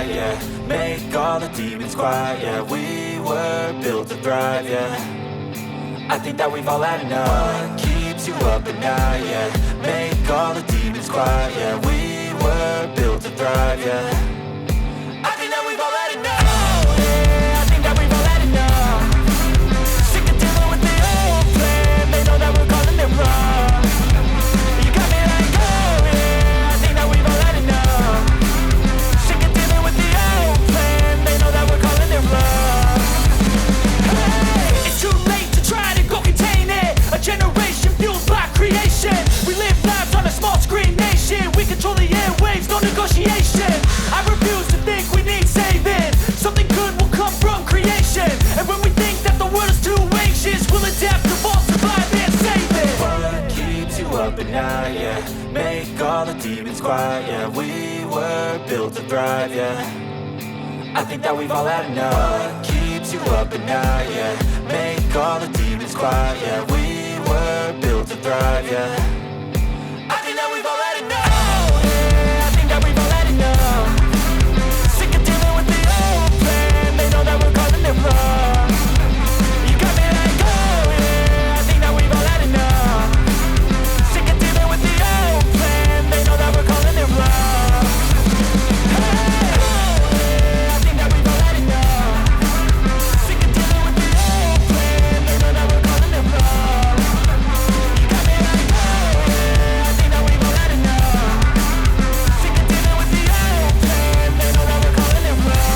night, yeah. Make all the demons quiet, yeah. We were built to thrive, yeah. I think that we've all had enough. What keeps you up at night, yeah. Make all the demons quiet, yeah. We were built to thrive, yeah. I think that we've all had enough. Oh, yeah, I think that we've all had enough. Sick of dealing with the old plan. They know that we're calling it wrong. You got me like, oh yeah, I think that we've all had enough. Sick of dealing with the old plan. They know that we're calling it wrong. Hey, it's too late to try to go contain it. A generation fueled by creation. We live lives on a small screen nation. We control the airwaves, no negotiation. I refuse to think we need saving. Something good will come from creation. And when we think that the world is too anxious, we'll adapt, evolve, survive, and save it. What keeps you up at night, yeah. Make all the demons quiet, yeah. We were built to thrive, yeah. I think that we've all had enough. What keeps you up at night, yeah. Make all the demons quiet, yeah. We were built to thrive, yeah. I think that we've all had enough. Oh yeah, I think that we've all had enough. Sick of dealing with the old plan. They know that we're calling it wrong. You got me like, oh yeah, I think that we've all had enough. Sick of dealing with the old plan. They know that we're calling it wrong. Hey, oh yeah, I think that we've all had enough. Sick of dealing with the old plan. They know that we're calling it wrong. You got me like, oh yeah, I think that we've all had enough. Sick of dealing with the old plan. They know that we're calling it wrong.